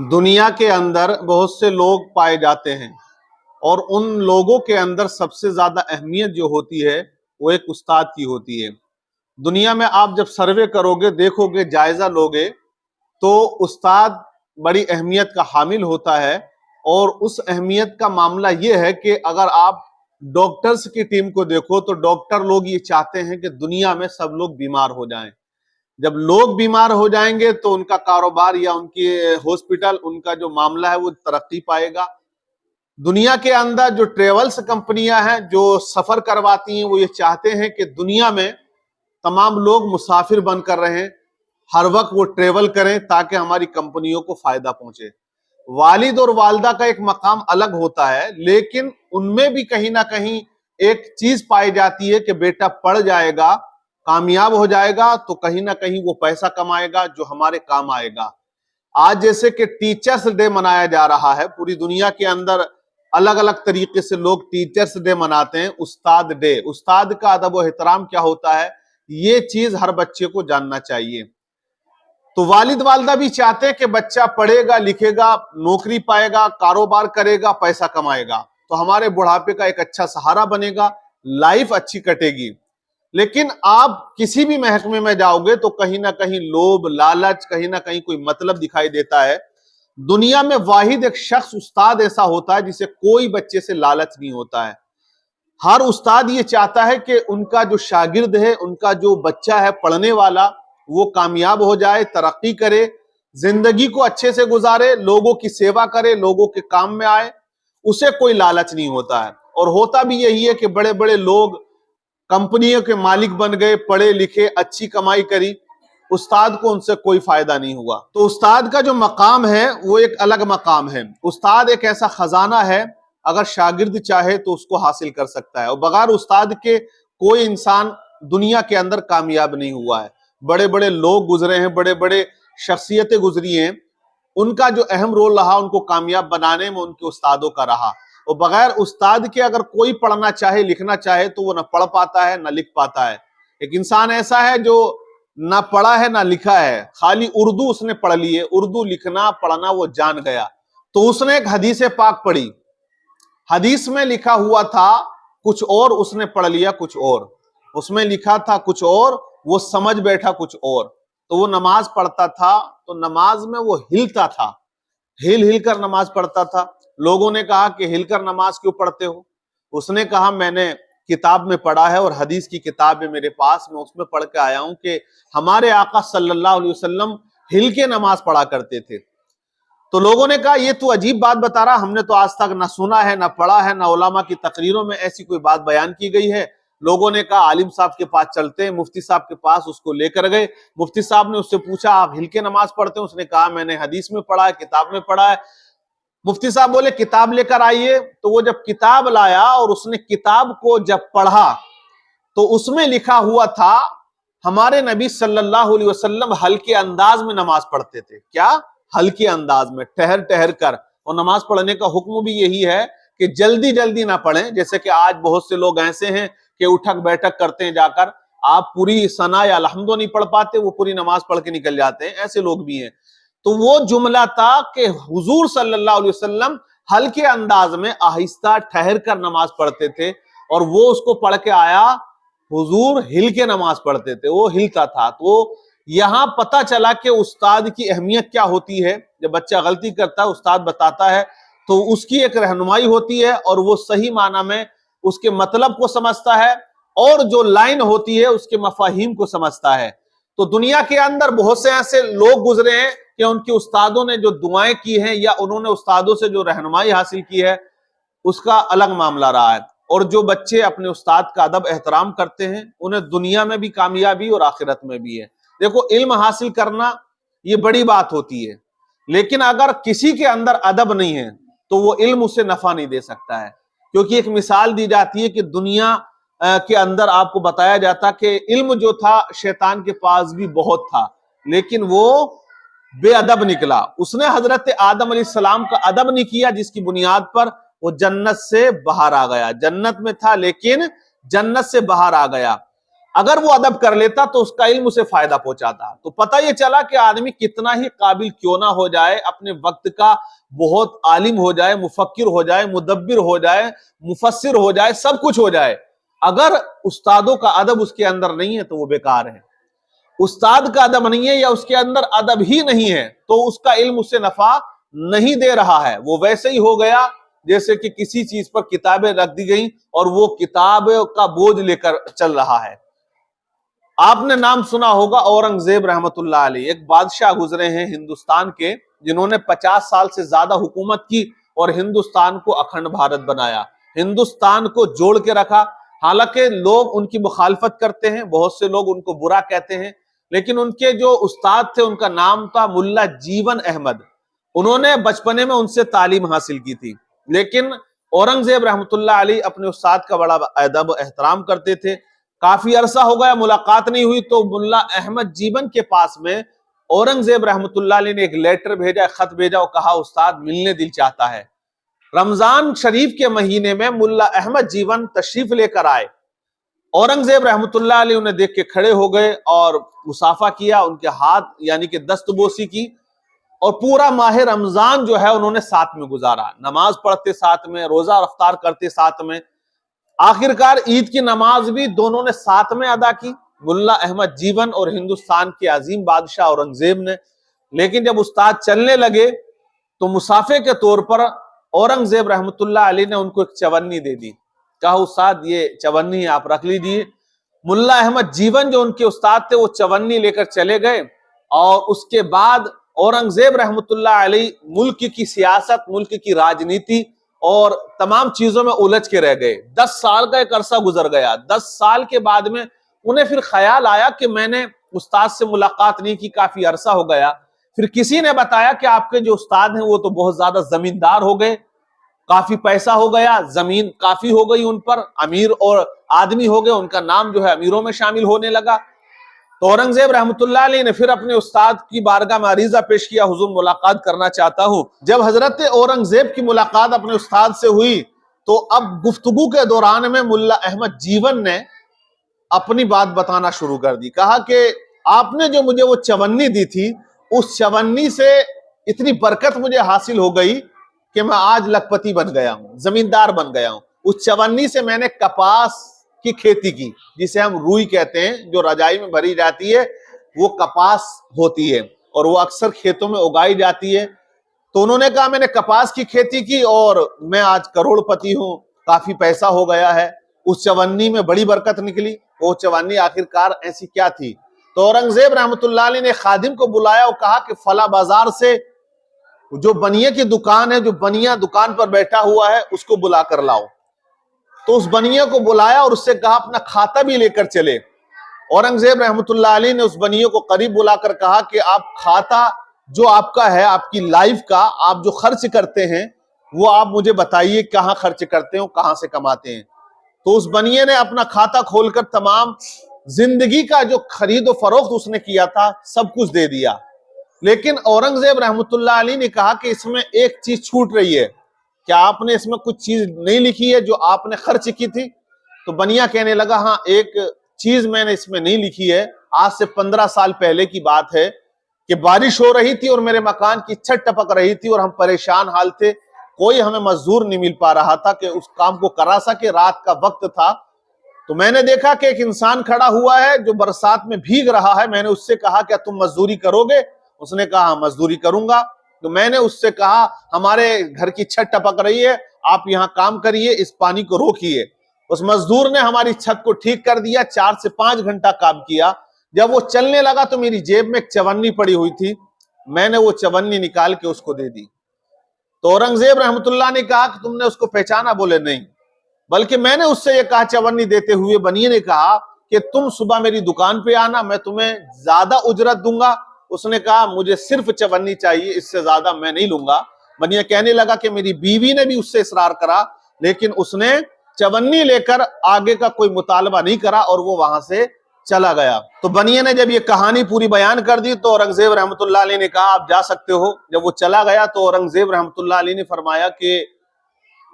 دنیا کے اندر بہت سے لوگ پائے جاتے ہیں اور ان لوگوں کے اندر سب سے زیادہ اہمیت جو ہوتی ہے وہ ایک استاد کی ہوتی ہے۔ دنیا میں آپ جب سروے کرو گے، دیکھو گے، جائزہ لوگے تو استاد بڑی اہمیت کا حامل ہوتا ہے، اور اس اہمیت کا معاملہ یہ ہے کہ اگر آپ ڈاکٹرز کی ٹیم کو دیکھو تو ڈاکٹر لوگ یہ چاہتے ہیں کہ دنیا میں سب لوگ بیمار ہو جائیں۔ جب لوگ بیمار ہو جائیں گے تو ان کا کاروبار یا ان کی ہاسپٹل، ان کا جو معاملہ ہے وہ ترقی پائے گا۔ دنیا کے اندر جو ٹریولز کمپنیاں ہیں جو سفر کرواتی ہیں، وہ یہ چاہتے ہیں کہ دنیا میں تمام لوگ مسافر بن کر رہیں، ہر وقت وہ ٹریول کریں تاکہ ہماری کمپنیوں کو فائدہ پہنچے۔ والد اور والدہ کا ایک مقام الگ ہوتا ہے، لیکن ان میں بھی کہیں نہ کہیں ایک چیز پائی جاتی ہے کہ بیٹا پڑھ جائے گا، کامیاب ہو جائے گا تو کہیں نہ کہیں وہ پیسہ کمائے گا جو ہمارے کام آئے گا۔ آج جیسے کہ ٹیچرز ڈے منایا جا رہا ہے، پوری دنیا کے اندر الگ الگ طریقے سے لوگ ٹیچرز ڈے مناتے ہیں، استاد ڈے، استاد کا ادب و احترام کیا ہوتا ہے، یہ چیز ہر بچے کو جاننا چاہیے۔ تو والد والدہ بھی چاہتے ہیں کہ بچہ پڑھے گا، لکھے گا، نوکری پائے گا، کاروبار کرے گا، پیسہ کمائے گا تو ہمارے بڑھاپے کا ایک اچھا سہارا بنے گا، لائف اچھی کٹے گی۔ لیکن آپ کسی بھی محکمے میں جاؤ گے تو کہیں نہ کہیں لوب، لالچ، کہیں نہ کہیں کوئی مطلب دکھائی دیتا ہے۔ دنیا میں واحد ایک شخص استاد ایسا ہوتا ہے جسے کوئی بچے سے لالچ نہیں ہوتا ہے۔ ہر استاد یہ چاہتا ہے کہ ان کا جو شاگرد ہے، ان کا جو بچہ ہے پڑھنے والا، وہ کامیاب ہو جائے، ترقی کرے، زندگی کو اچھے سے گزارے، لوگوں کی سیوا کرے، لوگوں کے کام میں آئے، اسے کوئی لالچ نہیں ہوتا ہے۔ اور ہوتا بھی یہی ہے کہ بڑے بڑے لوگ کمپنیوں کے مالک بن گئے، پڑھے لکھے، اچھی کمائی کری، استاد کو ان سے کوئی فائدہ نہیں ہوا۔ تو استاد کا جو مقام ہے وہ ایک الگ مقام ہے۔ استاد ایک ایسا خزانہ ہے، اگر شاگرد چاہے تو اس کو حاصل کر سکتا ہے، اور بغیر استاد کے کوئی انسان دنیا کے اندر کامیاب نہیں ہوا ہے۔ بڑے بڑے لوگ گزرے ہیں، بڑے بڑے شخصیتیں گزری ہیں، ان کا جو اہم رول رہا ان کو کامیاب بنانے میں ان کے استادوں کا رہا۔ اور بغیر استاد کے اگر کوئی پڑھنا چاہے، لکھنا چاہے تو وہ نہ پڑھ پاتا ہے نہ لکھ پاتا ہے۔ ایک انسان ایسا ہے جو نہ پڑھا ہے نہ لکھا ہے، خالی اردو اس نے پڑھ لی ہے، اردو لکھنا پڑھنا وہ جان گیا۔ تو اس نے ایک حدیث پاک پڑھی، حدیث میں لکھا ہوا تھا کچھ اور، اس نے پڑھ لیا کچھ اور، اس میں لکھا تھا کچھ اور، وہ سمجھ بیٹھا کچھ اور۔ تو وہ نماز پڑھتا تھا تو نماز میں وہ ہلتا تھا، ہل ہل کر نماز پڑھتا تھا۔ لوگوں نے کہا کہ ہل کر نماز کیوں پڑھتے ہو؟ اس نے کہا میں نے کتاب میں پڑھا ہے، اور حدیث کی کتاب ہے میرے پاس، میں اس میں پڑھ کے آیا ہوں کہ ہمارے آقا صلی اللہ علیہ وسلم ہل کے نماز پڑھا کرتے تھے۔ تو لوگوں نے کہا یہ تو عجیب بات بتا رہا، ہم نے تو آج تک نہ سنا ہے، نہ پڑھا ہے، نہ علماء کی تقریروں میں ایسی کوئی بات بیان کی گئی ہے۔ لوگوں نے کہا عالم صاحب کے پاس چلتے ہیں، مفتی صاحب کے پاس اس کو لے کر گئے۔ مفتی صاحب نے اس سے پوچھا آپ ہل کے نماز پڑھتے ہیں؟ اس نے کہا میں نے حدیث میں پڑھا ہے، کتاب میں پڑھا ہے۔ مفتی صاحب بولے کتاب لے کر آئیے۔ تو وہ جب کتاب لایا اور اس نے کتاب کو جب پڑھا تو اس میں لکھا ہوا تھا ہمارے نبی صلی اللہ علیہ وسلم ہلکے انداز میں نماز پڑھتے تھے۔ کیا؟ ہلکے انداز میں، ٹہر ٹہر کر۔ اور نماز پڑھنے کا حکم بھی یہی ہے کہ جلدی جلدی نہ پڑھیں، جیسے کہ آج بہت سے لوگ ایسے ہیں کہ اٹھک بیٹھک کرتے ہیں، جا کر آپ پوری ثنا یا الحمد نہیں پڑھ پاتے، وہ پوری نماز پڑھ کے نکل جاتے ہیں، ایسے لوگ بھی ہیں۔ تو وہ جملہ تھا کہ حضور صلی اللہ علیہ وسلم ہلکے انداز میں آہستہ ٹھہر کر نماز پڑھتے تھے، اور وہ اس کو پڑھ کے آیا حضور ہل کے نماز پڑھتے تھے، وہ ہلتا تھا۔ تو یہاں پتہ چلا کہ استاد کی اہمیت کیا ہوتی ہے۔ جب بچہ غلطی کرتا ہے، استاد بتاتا ہے تو اس کی ایک رہنمائی ہوتی ہے، اور وہ صحیح معنی میں اس کے مطلب کو سمجھتا ہے، اور جو لائن ہوتی ہے اس کے مفاہیم کو سمجھتا ہے۔ تو دنیا کے اندر بہت سے ایسے لوگ گزرے ہیں کہ ان کے استادوں نے جو دعائیں کی ہیں یا انہوں نے استادوں سے جو رہنمائی حاصل کی ہے، اس کا الگ معاملہ رہا ہے۔ اور جو بچے اپنے استاد کا ادب احترام کرتے ہیں، انہیں دنیا میں بھی کامیابی اور آخرت میں بھی ہے۔ دیکھو علم حاصل کرنا یہ بڑی بات ہوتی ہے، لیکن اگر کسی کے اندر ادب نہیں ہے تو وہ علم اسے نفع نہیں دے سکتا ہے۔ کیونکہ ایک مثال دی جاتی ہے کہ دنیا کے اندر آپ کو بتایا جاتا کہ علم جو تھا شیطان کے پاس بھی بہت تھا، لیکن وہ بے ادب نکلا۔ اس نے حضرت آدم علیہ السلام کا ادب نہیں کیا، جس کی بنیاد پر وہ جنت سے باہر آ گیا۔ جنت میں تھا لیکن جنت سے باہر آ گیا۔ اگر وہ ادب کر لیتا تو اس کا علم اسے فائدہ پہنچاتا. تو پتہ یہ چلا کہ آدمی کتنا ہی قابل کیوں نہ ہو جائے، اپنے وقت کا بہت عالم ہو جائے، مفکر ہو جائے، مدبر ہو جائے، مفسر ہو جائے، سب کچھ ہو جائے، اگر استادوں کا ادب اس کے اندر نہیں ہے تو وہ بیکار ہے. استاد کا ادب نہیں ہے یا اس کے اندر ادب ہی نہیں ہے تو اس کا علم اسے نفع نہیں دے رہا ہے. وہ ویسے ہی ہو گیا جیسے کہ کسی چیز پر کتابیں رکھ دی گئیں اور وہ کتاب کا بوجھ لے کر چل رہا ہے. آپ نے نام سنا ہوگا اورنگزیب رحمت اللہ علیہ. ایک بادشاہ گزرے ہیں ہندوستان کے جنہوں نے 50 سال سے زیادہ حکومت کی اور ہندوستان کو اکھنڈ بھارت بنایا، ہندوستان کو جوڑ کے رکھا. حالانکہ لوگ ان کی مخالفت کرتے ہیں، بہت سے لوگ ان کو برا کہتے ہیں، لیکن ان کے جو استاد تھے ان کا نام تھا ملا جیون احمد. انہوں نے بچپنے میں ان سے تعلیم حاصل کی تھی. لیکن اورنگزیب رحمت اللہ علیہ اپنے استاد کا بڑا ادب و احترام کرتے تھے. کافی عرصہ ہو گیا ملاقات نہیں ہوئی تو ملا احمد جیون کے پاس میں اورنگزیب رحمت اللہ علیہ نے ایک لیٹر بھیجا، خط بھیجا اور کہا استاد ملنے دل چاہتا ہے. رمضان شریف کے مہینے میں ملا احمد جیون تشریف لے کر آئے. اورنگزیب رحمت اللہ علیہ انہیں دیکھ کے کھڑے ہو گئے اور مصافحہ کیا، ان کے ہاتھ یعنی کہ دست بوسی کی، اور پورا ماہ رمضان جو ہے انہوں نے ساتھ میں گزارا، نماز پڑھتے ساتھ میں، روزہ افطار کرتے ساتھ میں. آخرکار عید کی نماز بھی دونوں نے ساتھ میں ادا کی، ملا احمد جیون اور ہندوستان کے عظیم بادشاہ اورنگزیب نے. لیکن جب استاد چلنے لگے تو مسافے کے طور پر اورنگزیب رحمت اللہ علیہ نے ان کو ایک چونی دے دی. کہا استاد یہ چونی آپ رکھ لیجیے. ملا احمد جیون جو ان کے استاد تھے وہ چونی لے کر چلے گئے اور اس کے بعد اورنگزیب رحمت اللہ علیہ ملک کی سیاست، ملک کی راجنیتی اور تمام چیزوں میں الجھ کے رہ گئے. 10 سال کا ایک عرصہ گزر گیا. 10 سال کے بعد میں انہیں پھر خیال آیا کہ میں نے استاد سے ملاقات نہیں کی، کافی عرصہ ہو گیا. پھر کسی نے بتایا کہ آپ کے جو استاد ہیں وہ تو بہت زیادہ زمیندار ہو گئے، کافی پیسہ ہو گیا، زمین کافی ہو گئی ان پر، امیر اور آدمی ہو گئے، ان کا نام جو ہے امیروں میں شامل ہونے لگا. تو اورنگزیب رحمت اللہ علیہ نے پھر اپنے استاد کی بارگاہ میں عریضہ پیش کیا، حضور ملاقات کرنا چاہتا ہوں. جب حضرت اورنگزیب کی ملاقات اپنے استاد سے ہوئی تو اب گفتگو کے دوران میں ملا احمد جیون نے اپنی بات بتانا شروع کر دی. کہا کہ آپ نے جو مجھے وہ چونی دی تھی اس چونی سے اتنی برکت مجھے حاصل ہو گئی کہ میں آج لکھپتی بن گیا ہوں، زمیندار بن گیا ہوں. اس چونی سے میں نے کپاس کی کھیتی کی، جسے ہم روئی کہتے ہیں، جو رجائی میں بھری جاتی ہے وہ کپاس ہوتی ہے اور وہ اکثر کھیتوں میں اگائی جاتی ہے. تو انہوں نے کہا میں نے کپاس کی کھیتی کی اور میں آج کروڑ پتی ہوں، کافی پیسہ ہو گیا ہے. اس چونی میں بڑی برکت نکلی. وہ چونی آخرکار ایسی کیا تھی؟ تو اورنگزیب رحمت اللہ علیہ نے خادم کو بلایا اور کہا کہ فلاں بازار سے جو بنیے کی دکان ہے، جو بنیا دکان پر بیٹھا ہوا ہے اس کو بلا کر لاؤ. تو اس بنیے کو بلایا اور اس سے کہا اپنا کھاتا بھی لے کر چلے. اورنگزیب رحمت اللہ علیہ نے اس بنیے کو قریب بلا کر کہا کہ آپ کھاتا جو آپ کا ہے، آپ کی لائف کا آپ جو خرچ کرتے ہیں وہ آپ مجھے بتائیے کہاں خرچ کرتے ہیں، کہاں سے کماتے ہیں. تو اس بنیے نے اپنا کھاتا کھول کر تمام زندگی کا جو خرید و فروخت اس نے کیا تھا سب کچھ دے دیا. لیکن اورنگزیب رحمت اللہ علیہ نے کہا کہ اس میں ایک چیز چھوٹ رہی ہے، کیا آپ نے اس میں کچھ چیز نہیں لکھی ہے جو آپ نے خرچ کی تھی؟ تو بنیا کہنے لگا ہاں ایک چیز میں نے اس میں نہیں لکھی ہے. آج سے 15 سال پہلے کی بات ہے کہ بارش ہو رہی تھی اور میرے مکان کی چھت ٹپک رہی تھی اور ہم پریشان حال تھے، کوئی ہمیں مزدور نہیں مل پا رہا تھا کہ اس کام کو کرا سکے. رات کا وقت تھا تو میں نے دیکھا کہ ایک انسان کھڑا ہوا ہے جو برسات میں بھیگ رہا ہے. میں نے اس سے کہا کہ تم مزدوری کرو گے؟ اس نے کہا مزدوری کروں گا. تو میں نے اس سے کہا ہمارے گھر کی چھت ٹپک رہی ہے، آپ یہاں کام کریے، اس پانی کو روکیے. اس مزدور نے ہماری چھت کو ٹھیک کر دیا، 4 سے 5 گھنٹہ کام کیا. جب وہ چلنے لگا تو میری جیب میں ایک چونی پڑی ہوئی تھی، میں نے وہ چونی نکال کے اس کو دے دی. تو اورنگزیب رحمت اللہ نے کہا کہ تم نے اس کو پہچانا؟ بولے نہیں، بلکہ میں نے اس سے یہ کہا چونی دیتے ہوئے بنیے نے کہا کہ تم صبح میری دکان پہ آنا، میں تمہیں زیادہ اجرت دوں گا. اس نے کہا مجھے صرف چونی چاہیے، اس سے زیادہ میں نہیں لوں گا. بنیا کہنے لگا کہ میری بیوی نے بھی اس سے اصرار کرا لیکن اس نے چونی لے کر آگے کا کوئی مطالبہ نہیں کرا اور وہ وہاں سے چلا گیا. تو بنیے نے جب یہ کہانی پوری بیان کر دی تو اورنگزیب رحمت اللہ علیہ نے کہا آپ جا سکتے ہو. جب وہ چلا گیا تو اورنگزیب رحمت اللہ علیہ نے فرمایا کہ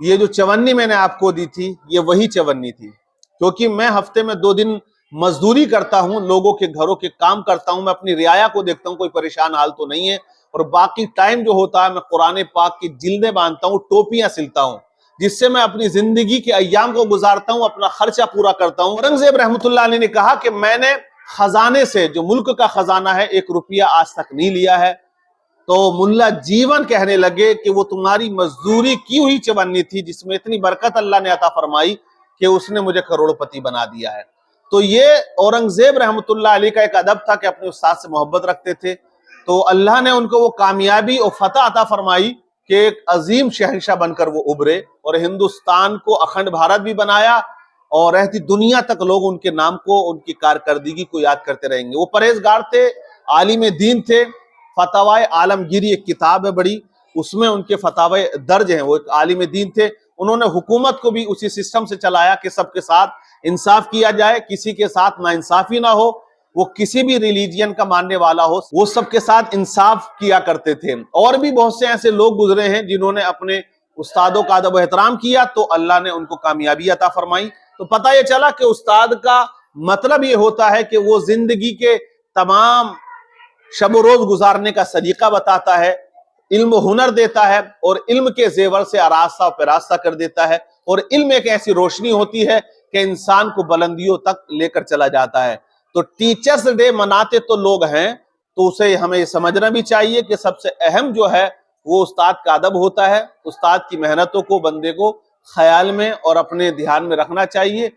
یہ جو چونی میں نے آپ کو دی تھی یہ وہی چونی تھی، کیونکہ میں ہفتے میں 2 دن مزدوری کرتا ہوں, لوگوں کے گھروں کے کام کرتا ہوں, میں اپنی رعایا کو دیکھتا ہوں کوئی پریشان حال تو نہیں ہے, اور باقی ٹائم جو ہوتا ہے میں قرآن پاک کی جلدیں باندھتا ہوں, ٹوپیاں سلتا ہوں, جس سے میں اپنی زندگی کے ایام کو گزارتا ہوں, اپنا خرچہ پورا کرتا ہوں. اورنگزیب رحمۃ اللہ علیہ نے کہا کہ میں نے خزانے سے, جو ملک کا خزانہ ہے, 1 روپیہ آج تک نہیں لیا ہے. تو ملا جیون کہنے لگے کہ وہ تمہاری مزدوری کی ہوئی چونی تھی جس میں اتنی برکت اللہ نے عطا فرمائی کہ اس نے مجھے کروڑپتی بنا دیا ہے. تو یہ اورنگزیب رحمۃ اللہ علیہ کا ایک ادب تھا کہ اپنے استاد سے محبت رکھتے تھے. تو اللہ نے ان کو وہ کامیابی اور فتح عطا فرمائی کہ ایک عظیم شہنشاہ بن کر وہ ابھرے, اور ہندوستان کو اکھنڈ بھارت بھی بنایا, اور رہتی دنیا تک لوگ ان کے نام کو, ان کی کارکردگی کو یاد کرتے رہیں گے. وہ پرہیزگار تھے, عالم دین تھے. فتاوی عالمگیری ایک کتاب ہے بڑی, اس میں ان کے فتاوی درج ہیں. وہ ایک عالم دین تھے, انہوں نے حکومت کو بھی اسی سسٹم سے چلایا کہ سب کے ساتھ انصاف کیا جائے, کسی کے ساتھ ناانصافی نہ ہو, وہ کسی بھی ریلیجین کا ماننے والا ہو, وہ سب کے ساتھ انصاف کیا کرتے تھے. اور بھی بہت سے ایسے لوگ گزرے ہیں جنہوں نے اپنے استادوں کا ادب و احترام کیا, تو اللہ نے ان کو کامیابی عطا فرمائی. تو پتہ یہ چلا کہ استاد کا مطلب یہ ہوتا ہے کہ وہ زندگی کے تمام شب و روز گزارنے کا سلیقہ بتاتا ہے, علم و ہنر دیتا ہے, اور علم کے زیور سے آراستہ و پیراستہ کر دیتا ہے. اور علم ایک ایسی روشنی ہوتی ہے کہ انسان کو بلندیوں تک لے کر چلا جاتا ہے. تو ٹیچرز ڈے مناتے تو لوگ ہیں, تو اسے ہمیں یہ سمجھنا بھی چاہیے کہ سب سے اہم جو ہے وہ استاد کا ادب ہوتا ہے. استاد کی محنتوں کو بندے کو خیال میں اور اپنے دھیان میں رکھنا چاہیے.